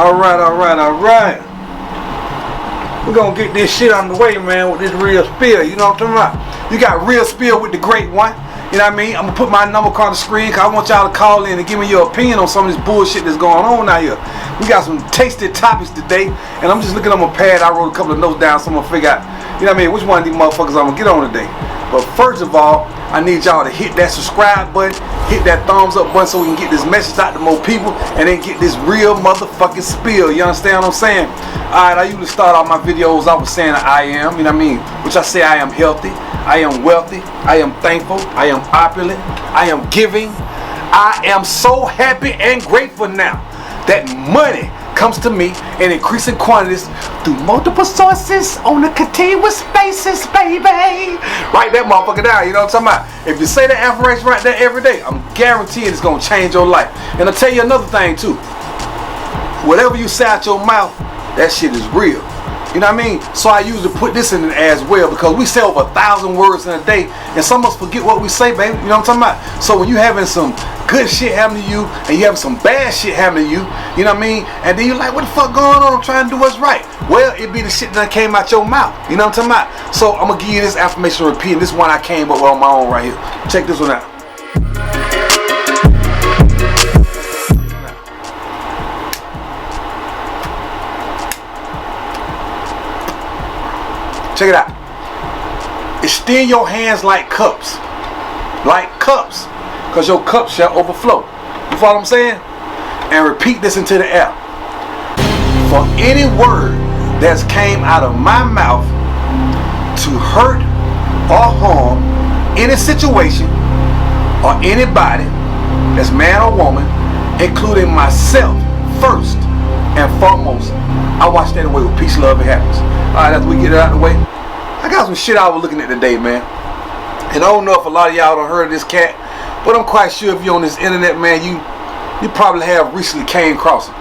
Alright. We're gonna get this shit on the way, man, with this real spill. You know what I'm talking about? You got real spill with the great one. You know what I mean? I'm gonna put my number on the screen because I want y'all to call in and give me your opinion on some of this bullshit that's going on out here. We got some tasty topics today, and I'm just looking on my pad. I wrote a couple of notes down so I'm gonna figure out, you know what I mean, which one of these motherfuckers I'm gonna get on today. But first of all, I need y'all to hit that subscribe button, hit that thumbs up button so we can get this message out to more people and then get this real motherfucking spill. You understand what I'm saying? Alright, I usually start off my videos off with saying that I am, you know what I mean? Which I say I am healthy, I am wealthy, I am thankful, I am opulent, I am giving. I am so happy and grateful now that money comes to me in increasing quantities through multiple sources on a continuous basis, baby. Write that motherfucker down, you know what I'm talking about? If you say that affirmation right there every day, I'm guaranteed it's gonna change your life. And I'll tell you another thing too. Whatever you say out your mouth, that shit is real. You know what I mean? So I usually put this in it as well because we say over 1,000 words in a day and some of us forget what we say, baby. You know what I'm talking about? So when you having some good shit happen to you and you having some bad shit happen to you, you know what I mean? And then you're like, what the fuck going on? I'm trying to do what's right. Well, it be the shit that came out your mouth. You know what I'm talking about? So I'm going to give you this affirmation repeating. This one I came up with on my own right here. Check this one out. Check it out. Extend your hands like cups. Like cups. Because your cup shall overflow. You follow what I'm saying? And repeat this into the air. For any word that's came out of my mouth to hurt or harm any situation or anybody, that's man or woman, including myself first and foremost, I wash that away with peace, love, and happiness. Alright, after we get it out of the way, I got some shit I was looking at today, man. And I don't know if a lot of y'all done heard of this cat, but I'm quite sure if you're on this internet, man, you probably have recently came across him.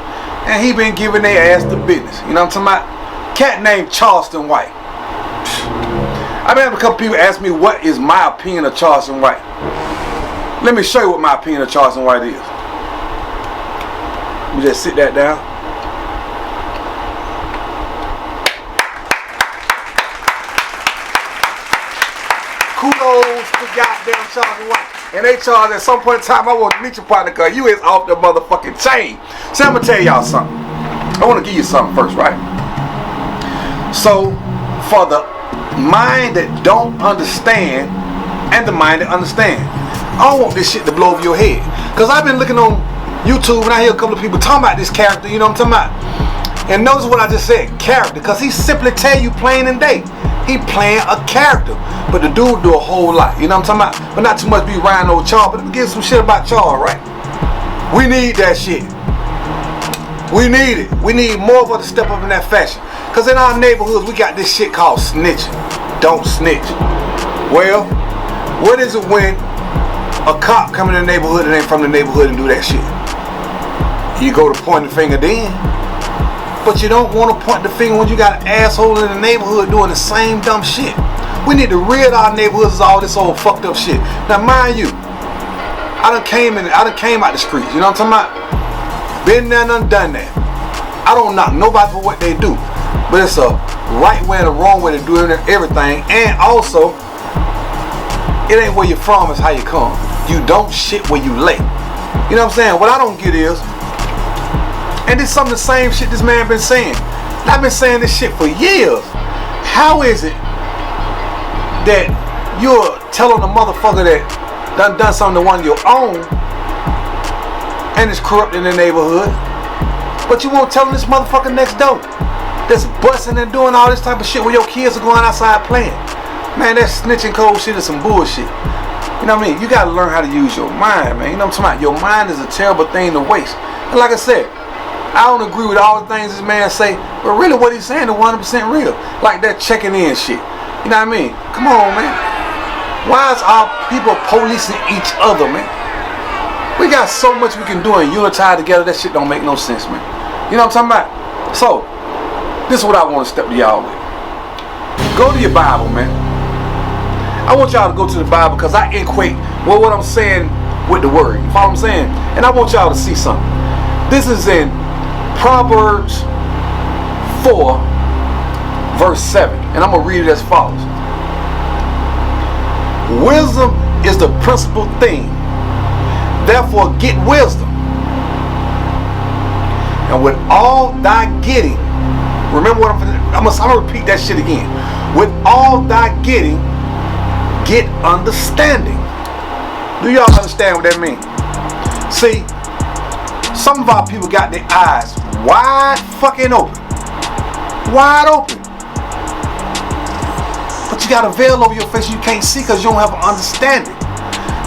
And he been giving their ass the business. You know what I'm talking about? Cat named Charleston White. I've been having a couple people ask me what is my opinion of Charleston White. Let me show you what my opinion of Charleston White is. Let me just sit that down. Kudos to goddamn Charleston White. And they charge at some point in time, I want to meet your partner because you is off the motherfucking chain. So I'm going to tell y'all something. I want to give you something first, right? So, for the mind that don't understand and the mind that understand, I don't want this shit to blow over your head. Because I've been looking on YouTube and I hear a couple of people talking about this character, you know what I'm talking about? And notice what I just said, character. Because he simply tell you plain and day. He playing a character, but the dude do a whole lot. You know what I'm talking about? But not too much be riding old Charles. But get some shit about Charles, right? We need that shit. We need it. We need more of us to step up in that fashion. Cause in our neighborhoods we got this shit called snitching. Don't snitch. Well, what is it when a cop come in the neighborhood and ain't from the neighborhood and do that shit? You go to point the finger then. But you don't want to point the finger when you got an asshole in the neighborhood doing the same dumb shit. We need to rid our neighborhoods of all this old fucked up shit. Now mind you, I done came out the streets, you know what I'm talking about? Been there and done that. I don't knock nobody for what they do. But it's a right way and a wrong way to do everything. And also, it ain't where you're from, it's how you come. You don't shit where you lay. You know what I'm saying? What I don't get is, and this is some of the same shit this man been saying. I've been saying this shit for years. How is it that you're telling a motherfucker that done something to one of your own and it's corrupt in the neighborhood, but you won't tell this motherfucker next door that's busting and doing all this type of shit where your kids are going outside playing? Man, that snitching cold shit is some bullshit. You know what I mean? You gotta learn how to use your mind, man. You know what I'm talking about? Your mind is a terrible thing to waste. And like I said, I don't agree with all the things this man say, but really what he's saying is 100% real. Like that checking in shit. You know what I mean? Come on, man. Why is our people policing each other, man? We got so much we can do and unify together. That shit don't make no sense, man. You know what I'm talking about? So, this is what I want to step to y'all with. Go to your Bible, man. I want y'all to go to the Bible because I equate what I'm saying with the word. You follow what I'm saying? And I want y'all to see something. This is in Proverbs 4 verse 7, and I'm going to read it as follows. Wisdom is the principal thing, therefore get wisdom, and with all thy getting, remember what I'm going to repeat that shit again. With all thy getting, get understanding. Do y'all understand what that means? See, some of our people got their eyes wide fucking open. Wide open. But you got a veil over your face you can't see because you don't have an understanding.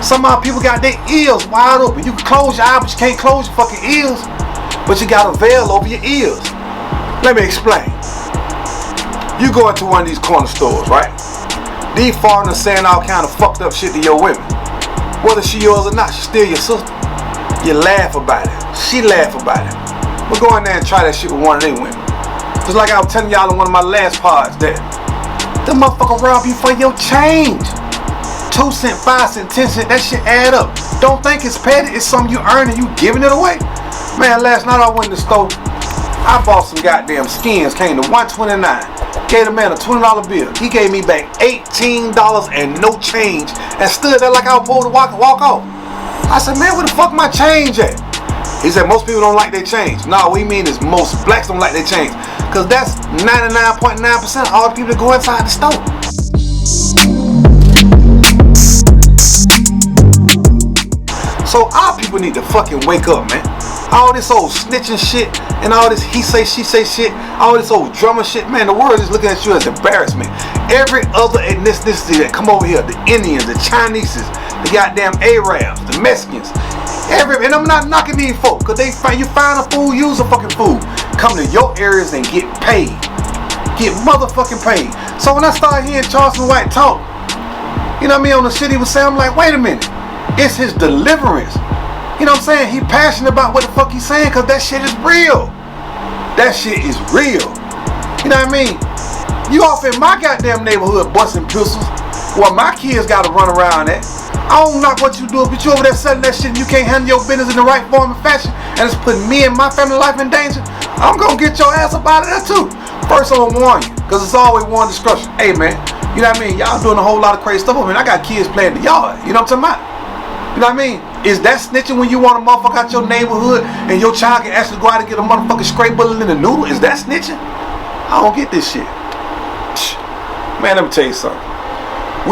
Some of our people got their ears wide open. You can close your eyes, but you can't close your fucking ears. But you got a veil over your ears. Let me explain. You go into one of these corner stores, right? These foreigners saying all kind of fucked up shit to your women. Whether she yours or not, she's still your sister. You laugh about it. She laugh about it. We'll go in there and try that shit with one of them women. Just like I was telling y'all in one of my last pods that the motherfucker rob you for your change. 2 cents, 5 cents, 10 cents, that shit add up. Don't think it's petty, it's something you earn and you giving it away. Man, last night I went to the store. I bought some goddamn skins, came to $129. Gave the man a $20 bill. He gave me back $18 and no change and stood there like I was supposed to walk off. I said, man, where the fuck my change at? He said, most people don't like their change. No, we mean is most blacks don't like their change. Because that's 99.9% of all the people that go inside the store. So our people need to fucking wake up, man. All this old snitching shit and all this he say, she say shit, all this old drummer shit, man, the world is looking at you as embarrassment. Every other ethnicity that come over here, the Indians, the Chinese, the goddamn Arabs, the Mexicans, and I'm not knocking these folk, because you find a fool, use a fucking fool. Come to your areas and get paid. Get motherfucking paid. So when I started hearing Charleston White talk, you know what I mean, on the shit he was saying, I'm like, wait a minute. It's his deliverance. You know what I'm saying? He passionate about what the fuck he's saying because that shit is real. That shit is real. You know what I mean? You off in my goddamn neighborhood busting pistols while my kids gotta run around at. I don't knock what you do, but you over there selling that shit and you can't handle your business in the right form and fashion and it's putting me and my family life in danger. I'm gonna get your ass up out of there too. First I'm gonna warn you, because it's always one destruction. Hey man, you know what I mean? Y'all doing a whole lot of crazy stuff. I mean, I got kids playing the yard. You know what I'm talking about? You know what I mean? Is that snitching when you want a motherfucker out your neighborhood and your child can actually go out and get a motherfucking straight bullet in the noodle? Is that snitching? I don't get this shit. Man, let me tell you something.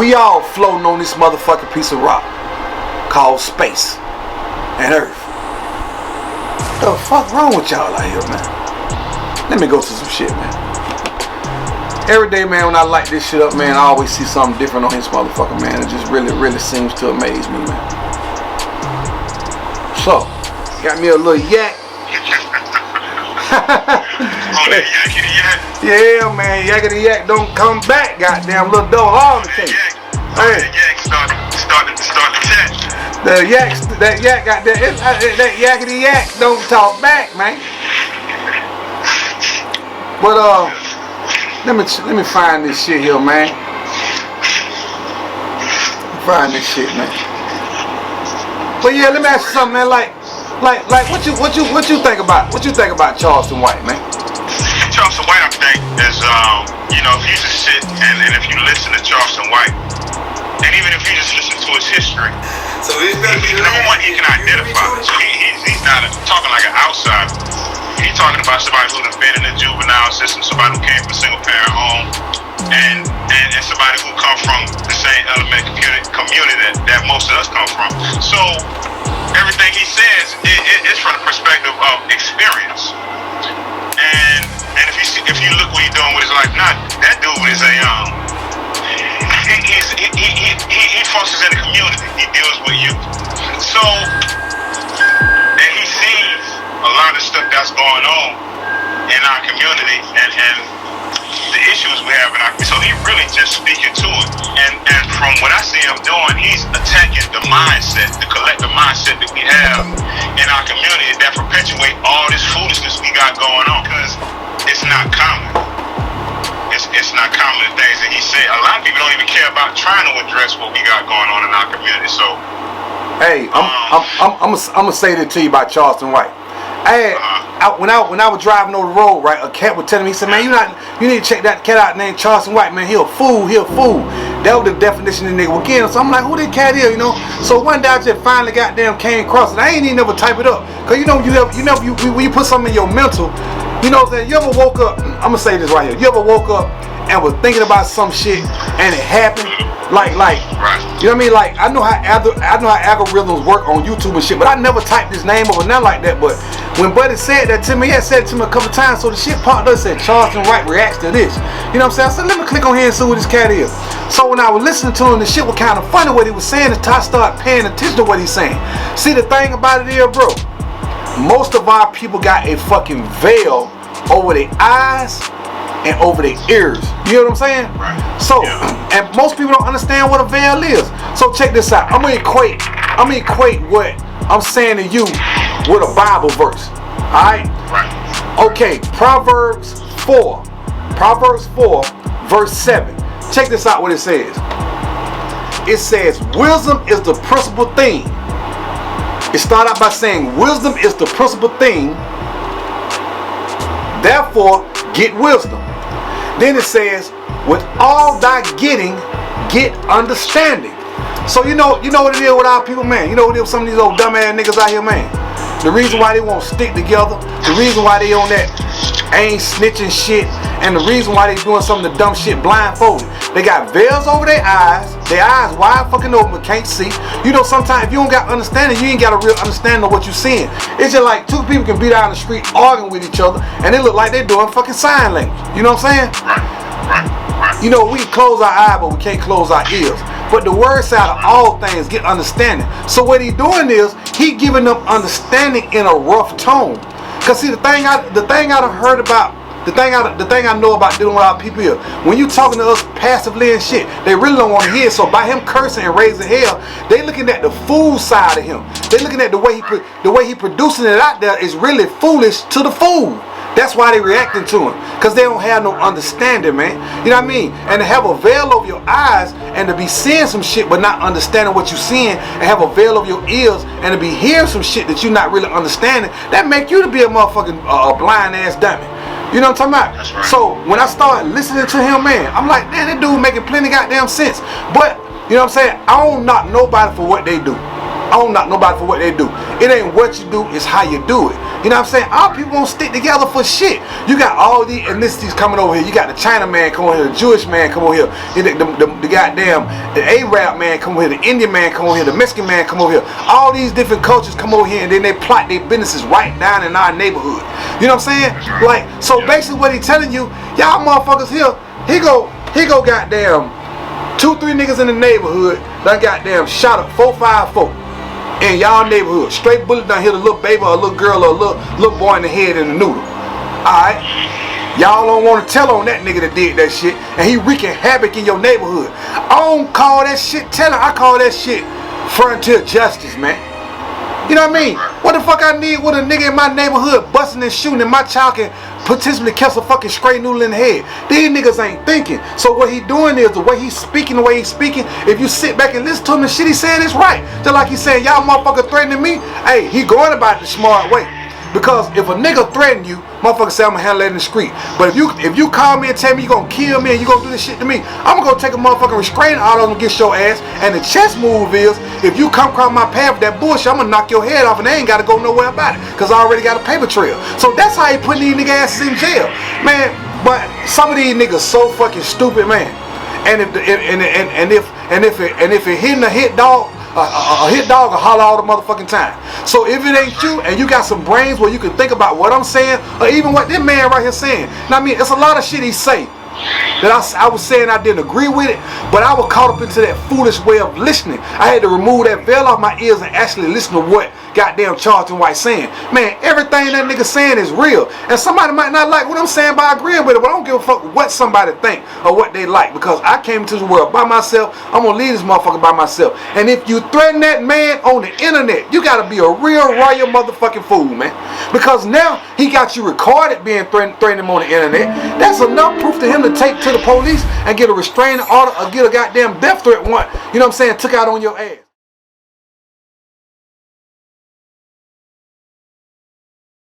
We all floating on this motherfucking piece of rock called space and earth. What the fuck wrong with y'all out here, man? Let me go to some shit, man. Every day, man, when I light this shit up, man, I always see something different on this motherfucker, man. It just really, really seems to amaze me, man. So, got me a little yak. Oh, that yakety yak? Yeah, man, yakety yak don't come back, goddamn little dog all the case. That yak start to chat. That yak got that yakety yak don't talk back, man. But let me find this shit here, man. Find this shit, man. But yeah, let me ask you something, man. Like what you think about? What you think about Charleston White, man? Charleston White, I think, is you know, if you just sit and if you listen to Charleston White, and even if you just listen to his history, so number one, he can identify. So he's not talking like an outsider. He's talking about somebody who's been in the juvenile system, somebody who came from a single parent home, and somebody who come from the same element community that most of us come from. So everything he says is from the perspective of experience. And if you look what he's doing with his life now, that dude is a he functions in the community. He deals with youth. So and he sees a lot of stuff that's going on in our community and the issues we have in our community. So he really just speaking to it. And from what I see him doing, he's attacking the mindset, the collective mindset that we have in our community that perpetuate all this foolishness we got going on. Because it's not common. It's not common, the things that he said. A lot of people don't even care about trying to address what we got going on in our community. So hey, I'm gonna say this to you about Charleston White. when I was driving over the road, right, a cat was telling me, he said, man, you need to check that cat out named Charleston White, man. He a fool. That was the definition of the nigga again. So I'm like, who that cat is, you know? So one day I just finally goddamn came across it. I ain't even never type it up. Cause you know, when you put something in your mental, you know what I'm saying? You ever woke up, I'm gonna say this right here. You ever woke up and was thinking about some shit and it happened? Like, you know what I mean? Like, I know how algorithms work on YouTube and shit, but I never typed his name over nothing like that. But when Buddy said that to me, he had said it to me a couple times, so the shit popped up and said, Charleston White reacts to this. You know what I'm saying? I said, let me click on here and see what this cat is. So when I was listening to him, the shit was kind of funny what he was saying until I started paying attention to what he's saying. See, the thing about it is, bro, most of our people got a fucking veil over their eyes and over their ears. You know what I'm saying? Right. So, and most people don't understand what a veil is. So check this out. I'm gonna equate what I'm saying to you with a Bible verse. Alright? Right. Okay, Proverbs 4, verse 7. Check this out what it says. It says, wisdom is the principal thing. It started out by saying, wisdom is the principal thing. Therefore, get wisdom. Then it says, with all thy getting, get understanding. So you know what it is with our people, man. You know what it is with some of these old dumbass niggas out here, man. The reason why they won't stick together, the reason why they on that ain't snitching shit, and the reason why they doing some of the dumb shit blindfolded. They got veils over their eyes wide fucking open but can't see. You know, sometimes if you don't got understanding, you ain't got a real understanding of what you're seeing. It's just like two people can be down the street arguing with each other and it look like they're doing fucking sign language. You know what I'm saying? Right. You know, we can close our eyes but we can't close our ears. But the word side of all things get understanding. So what he doing is he giving them understanding in a rough tone. Cause see, the thing I heard about, the thing I know about dealing with our people here, when you talking to us passively and shit, they really don't want to hear. So by him cursing and raising hell, they looking at the fool side of him. They looking at the way he producing it out there is really foolish to the fool. That's why they reacting to him, because they don't have no understanding, man. You know what I mean? And to have a veil over your eyes and to be seeing some shit but not understanding what you're seeing, and have a veil over your ears and to be hearing some shit that you're not really understanding, that make you to be a motherfucking blind ass dummy. You know what I'm talking about? That's right. So when I started listening to him, man, I'm like, man, that dude making plenty goddamn sense. But, you know what I'm saying? I don't knock nobody for what they do. It ain't what you do, it's how you do it. You know what I'm saying? Our people won't stick together for shit. You got all these ethnicities coming over here. You got the China man coming over here, the Jewish man coming over here, the goddamn the Arab man come over here, the Indian man come over here, the Mexican man come over here. All these different cultures come over here and then they plot their businesses right down in our neighborhood. You know what I'm saying? Like, so basically what he telling you, y'all motherfuckers here, he go goddamn 2-3 niggas in the neighborhood done goddamn shot up 4-5 folk in y'all neighborhood. Straight bullet done hit a little baby or a little girl or a little boy in the head in the noodle. Alright? Y'all don't want to tell on that nigga that did that shit and he wreaking havoc in your neighborhood. I don't call that shit telling, I call that shit frontier justice, man. You know what I mean? What the fuck I need with a nigga in my neighborhood busting and shooting and my child can potentially catch a fucking stray noodle in the head? These niggas ain't thinking. So what he doing is, the way he's speaking, if you sit back and listen to him, the shit he saying is right. Just like he saying, y'all motherfucker threatening me, hey, he going about it the smart way. Because if a nigga threaten you, motherfucker say I'm gonna handle it in the street. But if you call me and tell me you gonna kill me and you gonna do this shit to me, I'm gonna go take a motherfucking restraining order and get your ass. And the chess move is, if you come across my path with that bullshit, I'm gonna knock your head off and they ain't gotta go nowhere about it. Cause I already got a paper trail. So that's how he putting these nigga asses in jail. Man, but some of these niggas so fucking stupid, man. And if it hitting a hit dog, a hit dog will holler all the motherfucking time. So if it ain't you and you got some brains where you can think about what I'm saying or even what this man right here saying. Now, I mean, it's a lot of shit he say that I was saying I didn't agree with it, but I was caught up into that foolish way of listening. I had to remove that veil off my ears and actually listen to what goddamn Charleston White saying. Man, everything that nigga saying is real. And somebody might not like what I'm saying by agreeing with it, but I don't give a fuck what somebody think or what they like, because I came into the world by myself. I'm gonna leave this motherfucker by myself. And if you threaten that man on the internet, you gotta be a real royal motherfucking fool, man. Because now he got you recorded being threatening him on the internet. That's enough proof to him to take to the police and get a restraining order or get a goddamn death threat one, you know what I'm saying, took out on your ass.